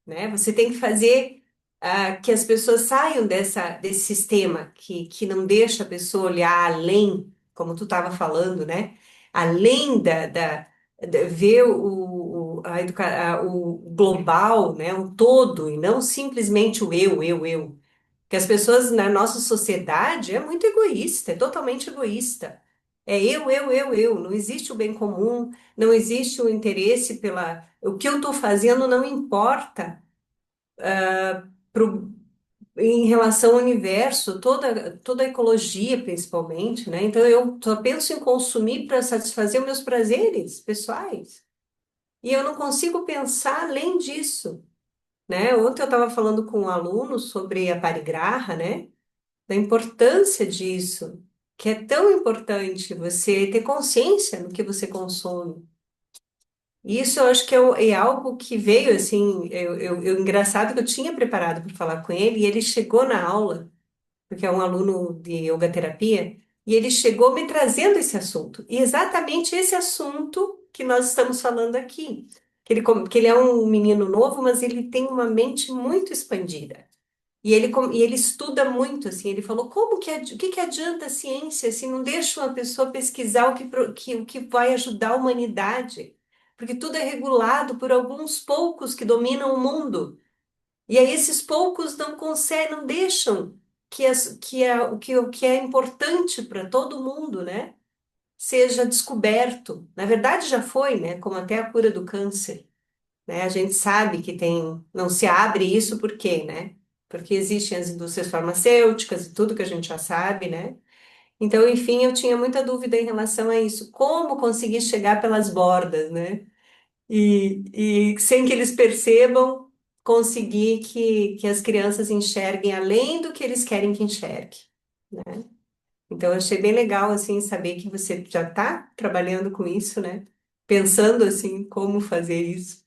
né? Você tem que fazer que as pessoas saiam desse sistema que não deixa a pessoa olhar além, como tu estava falando, né? Além ver o global, né? O todo, e não simplesmente o eu. Que as pessoas na nossa sociedade é muito egoísta, é totalmente egoísta. É eu. Não existe o bem comum, não existe o interesse pela. O que eu estou fazendo não importa pro, em relação ao universo, toda a ecologia, principalmente, né? Então eu só penso em consumir para satisfazer os meus prazeres pessoais. E eu não consigo pensar além disso, né? Ontem eu estava falando com um aluno sobre a parigraha, né? Da importância disso, que é tão importante você ter consciência no que você consome. E isso eu acho que é algo que veio assim, engraçado que eu tinha preparado para falar com ele, e ele chegou na aula, porque é um aluno de yoga terapia, e ele chegou me trazendo esse assunto. E exatamente esse assunto que nós estamos falando aqui. Que ele é um menino novo, mas ele tem uma mente muito expandida. E ele estuda muito, assim, ele falou, o que que adianta a ciência se não deixa uma pessoa pesquisar o que vai ajudar a humanidade? Porque tudo é regulado por alguns poucos que dominam o mundo. E aí esses poucos não conseguem, não deixam o que é importante para todo mundo, né, seja descoberto. Na verdade já foi, né, como até a cura do câncer, né? A gente sabe que não se abre isso por quê, né? Porque existem as indústrias farmacêuticas e tudo que a gente já sabe, né? Então, enfim, eu tinha muita dúvida em relação a isso. Como conseguir chegar pelas bordas, né? E sem que eles percebam, conseguir que as crianças enxerguem além do que eles querem que enxergue, né? Então, eu achei bem legal, assim, saber que você já está trabalhando com isso, né? Pensando, assim, como fazer isso.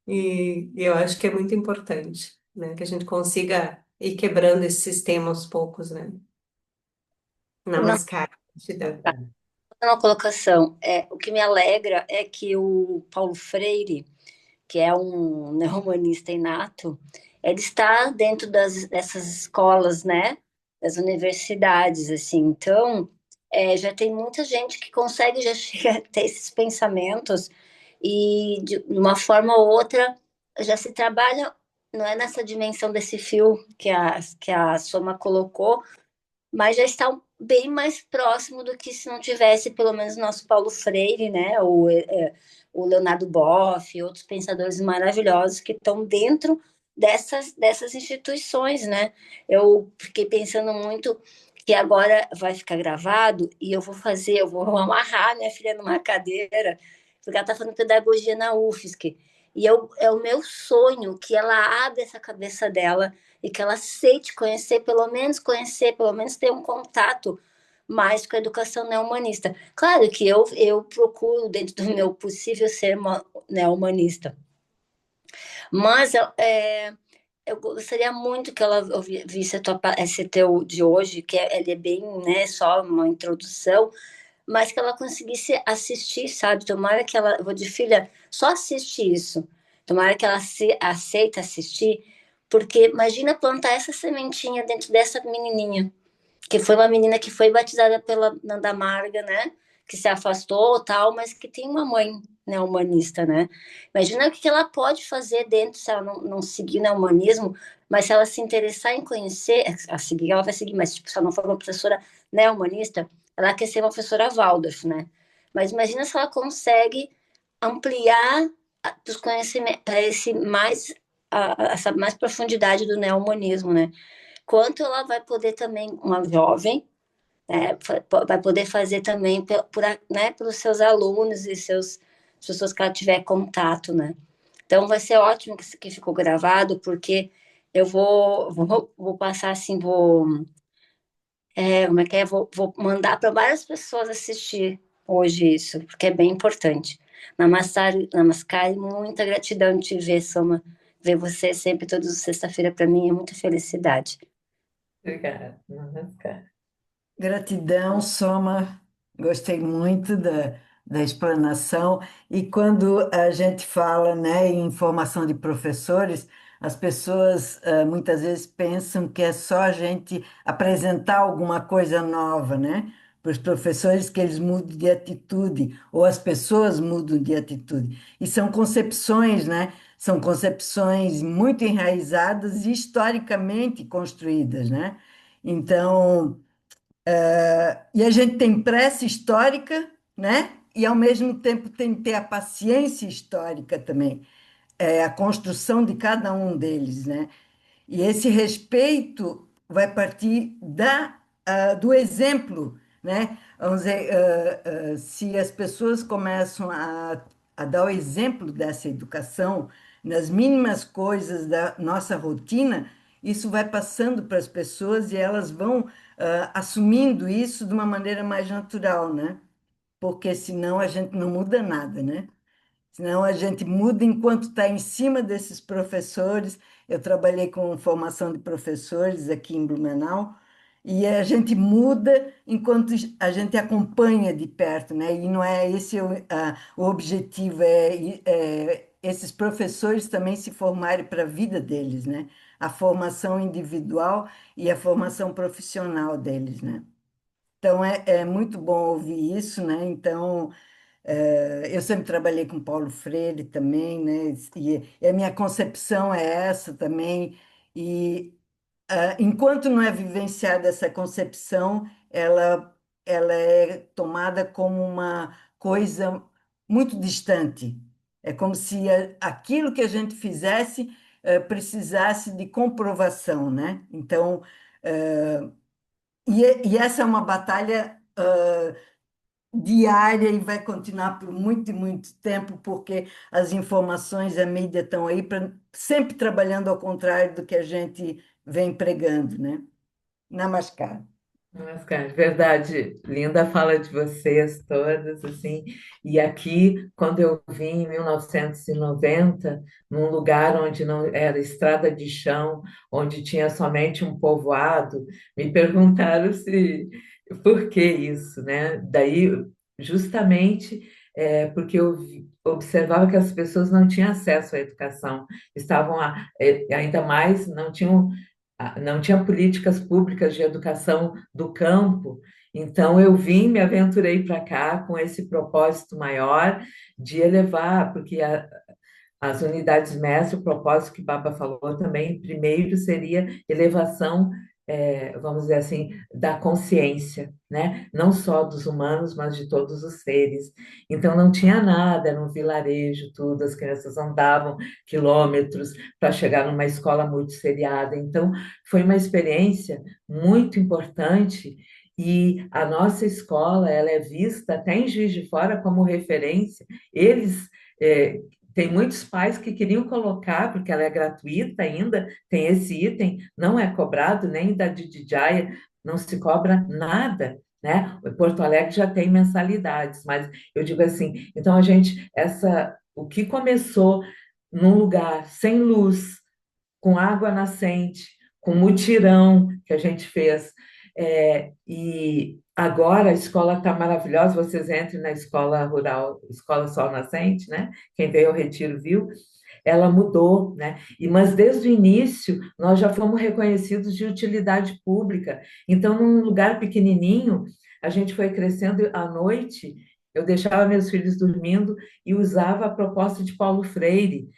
E eu acho que é muito importante, né? Que a gente consiga ir quebrando esse sistema aos poucos, né? Não, Namaskar. Gratidão. uma colocação. O que me alegra é que o Paulo Freire, que é um neohumanista inato, ele está dentro dessas escolas, né? Das universidades, assim. Então, já tem muita gente que consegue já chegar a ter esses pensamentos e, de uma forma ou outra, já se trabalha, não é nessa dimensão desse fio que a Soma colocou, mas já está bem mais próximo do que se não tivesse, pelo menos, nosso Paulo Freire, né? O Leonardo Boff, outros pensadores maravilhosos que estão dentro dessas instituições, né? Eu fiquei pensando muito que agora vai ficar gravado e eu vou amarrar minha filha numa cadeira, porque ela está fazendo pedagogia na UFSC. E é o meu sonho que ela abra essa cabeça dela e que ela aceite conhecer, pelo menos ter um contato mais com a educação neo-humanista. Claro que eu procuro, dentro do meu possível, ser uma neo-humanista, mas eu gostaria muito que ela visse esse teu de hoje, que ele é bem, né, só uma introdução, mas que ela conseguisse assistir, sabe? Tomara que ela, eu vou de filha, só assiste isso. Tomara que ela se aceita assistir, porque imagina plantar essa sementinha dentro dessa menininha, que foi uma menina que foi batizada pela Nanda Marga, né? Que se afastou, tal, mas que tem uma mãe, né, humanista, né? Imagina o que ela pode fazer dentro se ela não seguir no humanismo, mas se ela se interessar em conhecer, a seguir ela vai seguir, mas tipo, se ela não for uma professora, né, humanista, ela quer ser uma professora Waldorf, né? Mas imagina se ela consegue ampliar os conhecimentos para esse mais essa mais profundidade do neo-humanismo, né? Quanto ela vai poder também, uma jovem, né, vai poder fazer também né, pelos seus alunos e as pessoas que ela tiver contato, né? Então vai ser ótimo que isso aqui ficou gravado, porque eu vou passar assim, como é que é? Vou mandar para várias pessoas assistir hoje isso, porque é bem importante. Namaskar, muita gratidão de te ver, Soma. Ver você sempre, toda sexta-feira, para mim é muita felicidade. Obrigada. Namaskar. Gratidão, Soma. Gostei muito da explanação. E quando a gente fala, né, em formação de professores, as pessoas muitas vezes pensam que é só a gente apresentar alguma coisa nova, né? Para os professores que eles mudam de atitude, ou as pessoas mudam de atitude. E são concepções, né? São concepções muito enraizadas e historicamente construídas, né? Então, e a gente tem pressa histórica, né? E ao mesmo tempo tem que ter a paciência histórica também, a construção de cada um deles, né? E esse respeito vai partir do exemplo, né? Vamos dizer, se as pessoas começam a dar o exemplo dessa educação nas mínimas coisas da nossa rotina, isso vai passando para as pessoas e elas vão assumindo isso de uma maneira mais natural, né? Porque senão a gente não muda nada, né? Senão a gente muda enquanto está em cima desses professores. Eu trabalhei com formação de professores aqui em Blumenau, e a gente muda enquanto a gente acompanha de perto, né? E não é esse o objetivo, esses professores também se formarem para a vida deles, né? A formação individual e a formação profissional deles, né? Então, é muito bom ouvir isso, né? Então, eu sempre trabalhei com Paulo Freire também, né? E a minha concepção é essa também. E enquanto não é vivenciada essa concepção, ela é tomada como uma coisa muito distante. É como se aquilo que a gente fizesse precisasse de comprovação, né? Então, e essa é uma batalha diária e vai continuar por muito e muito tempo, porque as informações, a mídia estão aí sempre trabalhando ao contrário do que a gente vem pregando, né? Namaskar. Mas, cara, verdade, linda fala de vocês todas, assim. E aqui, quando eu vim em 1990, num lugar onde não era estrada de chão, onde tinha somente um povoado, me perguntaram se por que isso, né? Daí, justamente porque observava que as pessoas não tinham acesso à educação, estavam ainda mais não tinha políticas públicas de educação do campo, então eu vim, me aventurei para cá com esse propósito maior de elevar, porque as unidades mestre, o propósito que Baba falou também, primeiro seria elevação, vamos dizer assim, da consciência, né? Não só dos humanos, mas de todos os seres. Então não tinha nada, era um vilarejo, tudo, as crianças andavam quilômetros para chegar numa escola multisseriada. Então foi uma experiência muito importante. E a nossa escola, ela é vista até em Juiz de Fora como referência. Eles é, tem muitos pais que queriam colocar, porque ela é gratuita ainda, tem esse item, não é cobrado nem da Didijaya, não se cobra nada, né? O Porto Alegre já tem mensalidades, mas eu digo assim, então o que começou num lugar sem luz, com água nascente, com mutirão que a gente fez. E agora a escola está maravilhosa, vocês entrem na escola rural, Escola Sol Nascente, né? Quem veio ao Retiro viu, ela mudou, né? Mas desde o início nós já fomos reconhecidos de utilidade pública. Então, num lugar pequenininho, a gente foi crescendo à noite. Eu deixava meus filhos dormindo e usava a proposta de Paulo Freire,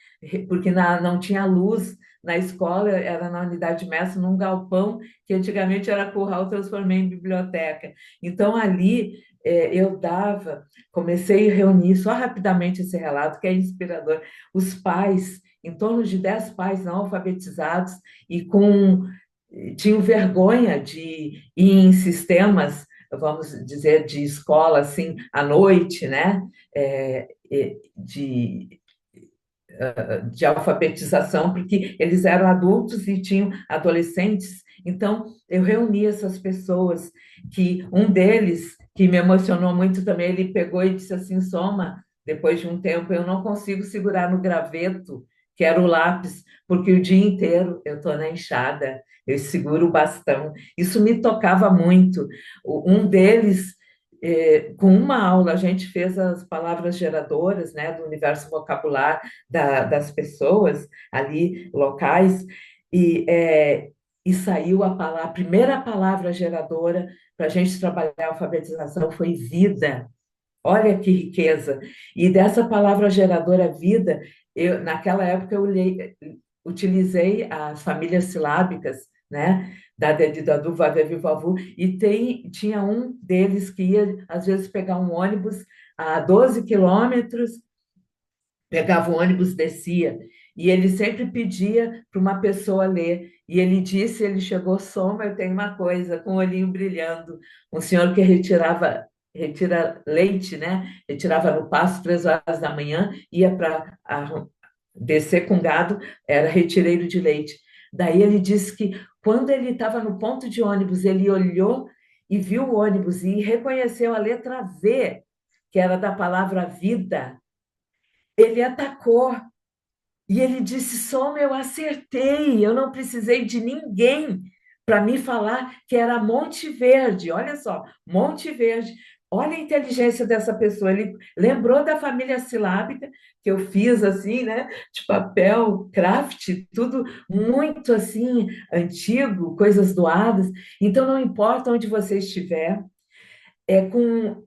porque não tinha luz na escola, era na unidade mestre, num galpão que antigamente era curral, eu transformei em biblioteca. Então, ali eu comecei a reunir, só rapidamente esse relato, que é inspirador, os pais, em torno de 10 pais não alfabetizados, e tinham vergonha de ir em sistemas, vamos dizer, de escola, assim, à noite, né? De alfabetização, porque eles eram adultos e tinham adolescentes. Então, eu reuni essas pessoas, que um deles, que me emocionou muito também, ele pegou e disse assim, Soma, depois de um tempo, eu não consigo segurar no graveto quero o lápis, porque o dia inteiro eu estou na enxada, eu seguro o bastão. Isso me tocava muito. Um deles, com uma aula, a gente fez as palavras geradoras, né, do universo vocabular das pessoas ali, locais, e, e saiu a primeira palavra geradora para a gente trabalhar a alfabetização foi vida. Olha que riqueza! E dessa palavra geradora vida, naquela época utilizei as famílias silábicas, né? Da Dedidadu, Vavevi, Vavu, e tinha um deles que ia, às vezes, pegar um ônibus a 12 quilômetros, pegava o ônibus, descia, e ele sempre pedia para uma pessoa ler. E ele disse, ele chegou, Soma, eu tenho uma coisa, com o olhinho brilhando. Um senhor que retira leite, né? Retirava no pasto 3 horas da manhã, ia para descer com gado, era retireiro de leite. Daí ele disse que quando ele estava no ponto de ônibus, ele olhou e viu o ônibus e reconheceu a letra V, que era da palavra vida. Ele atacou e ele disse: Soma, eu acertei, eu não precisei de ninguém para me falar que era Monte Verde. Olha só, Monte Verde. Olha a inteligência dessa pessoa. Ele lembrou da família silábica, que eu fiz assim, né, de papel, craft, tudo muito assim, antigo, coisas doadas. Então, não importa onde você estiver,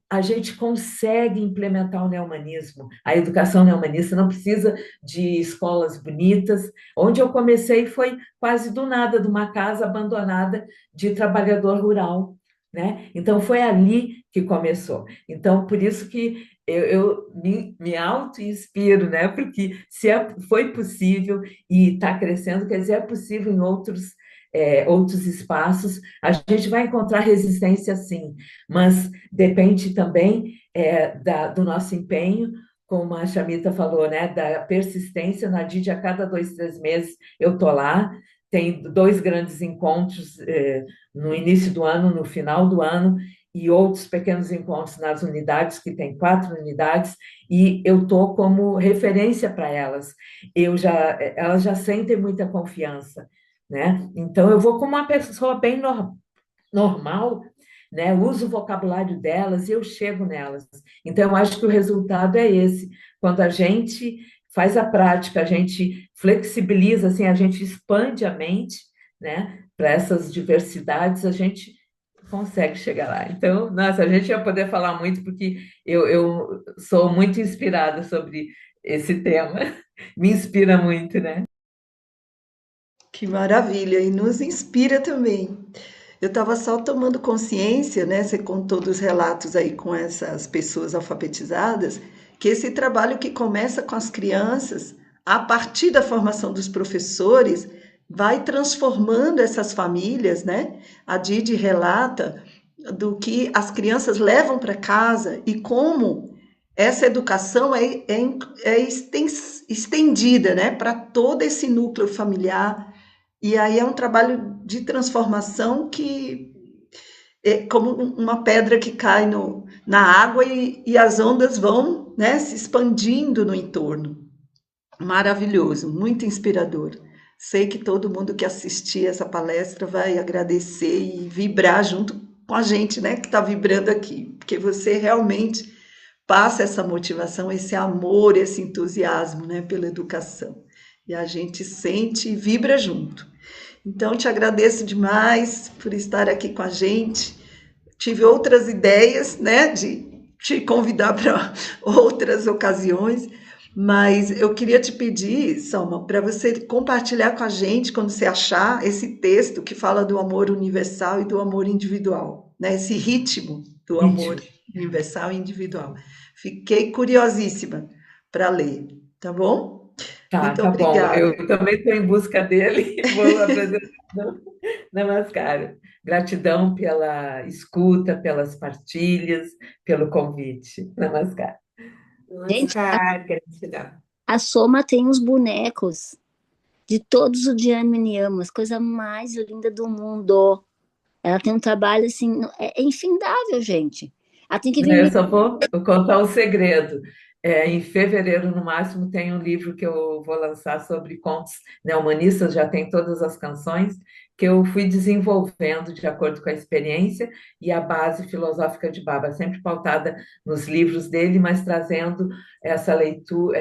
a gente consegue implementar o neohumanismo. A educação neohumanista não precisa de escolas bonitas. Onde eu comecei foi quase do nada, de uma casa abandonada de trabalhador rural, né? Então, foi ali que começou. Então, por isso que eu me auto-inspiro, né? Porque se foi possível e está crescendo, quer dizer, é possível em outros espaços, a gente vai encontrar resistência sim, mas depende também do nosso empenho, como a Chamita falou, né, da persistência. Na DID, a cada 2, 3 meses eu estou lá, tem 2 grandes encontros no início do ano, no final do ano, e outros pequenos encontros nas unidades, que tem 4 unidades, e eu estou como referência para elas. Elas já sentem muita confiança, né? Então, eu vou como uma pessoa bem normal, né? Uso o vocabulário delas e eu chego nelas. Então, eu acho que o resultado é esse. Quando a gente faz a prática, a gente flexibiliza, assim, a gente expande a mente, né? Para essas diversidades, a gente consegue chegar lá. Então, nossa, a gente ia poder falar muito, porque eu sou muito inspirada sobre esse tema. Me inspira muito, né? Que maravilha! E nos inspira também. Eu estava só tomando consciência, né? Você contou dos relatos aí com essas pessoas alfabetizadas, que esse trabalho que começa com as crianças, a partir da formação dos professores, vai transformando essas famílias, né? A Didi relata do que as crianças levam para casa e como essa educação é estendida, né? Para todo esse núcleo familiar. E aí é um trabalho de transformação que é como uma pedra que cai na água e as ondas vão, né, se expandindo no entorno. Maravilhoso, muito inspirador. Sei que todo mundo que assistir essa palestra vai agradecer e vibrar junto com a gente, né, que está vibrando aqui, porque você realmente passa essa motivação, esse amor, esse entusiasmo, né, pela educação. E a gente sente e vibra junto. Então, te agradeço demais por estar aqui com a gente. Tive outras ideias, né, de te convidar para outras ocasiões, mas eu queria te pedir, Salma, para você compartilhar com a gente, quando você achar esse texto que fala do amor universal e do amor individual, né, esse ritmo do amor Ritmo. universal e individual. Fiquei curiosíssima para ler, tá bom? Tá, Muito tá bom. obrigada. Eu também estou em busca dele. Vou apresentar. Namaskar. Gratidão pela escuta, pelas partilhas, pelo convite. Namaskar. Gente, Namaskar, gratidão. a Soma tem uns bonecos de todos os Dhyani-yamas, coisa mais linda do mundo. Ela tem um trabalho assim, é infindável, gente. Ela tem que vir Eu me. só vou contar o segredo. Em fevereiro, no máximo, tem um livro que eu vou lançar sobre contos neomanistas, já tem todas as canções, que eu fui desenvolvendo de acordo com a experiência e a base filosófica de Baba, sempre pautada nos livros dele, mas trazendo essa leitura,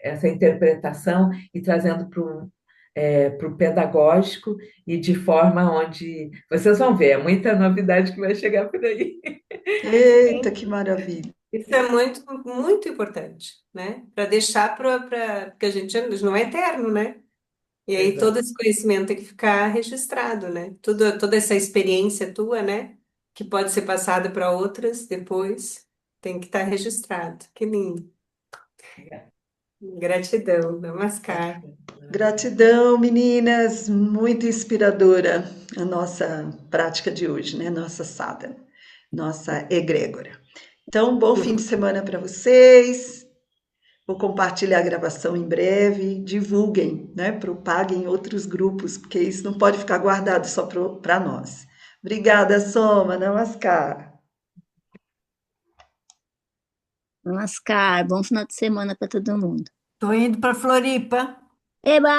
essa interpretação e trazendo para o pedagógico e de forma onde vocês vão ver, é muita novidade que vai chegar por aí. Eita, que maravilha! Isso é muito, muito importante, né? Para deixar porque a gente não é eterno, né? E aí todo Exato. esse conhecimento tem que ficar registrado, né? Toda essa experiência tua, né? Que pode ser passada para outras depois, tem que estar registrado. Que lindo. Gratidão, Namaskar. Gratidão. Gratidão, meninas, muito inspiradora a nossa prática de hoje, né? Nossa sadhana, nossa egrégora. Então, bom fim de semana para vocês. Vou compartilhar a gravação em breve. Divulguem, né? Propaguem em outros grupos, porque isso não pode ficar guardado só para nós. Obrigada, Soma. Namaskar. Namaskar, bom final de semana para todo mundo. Estou indo para Floripa. Eba!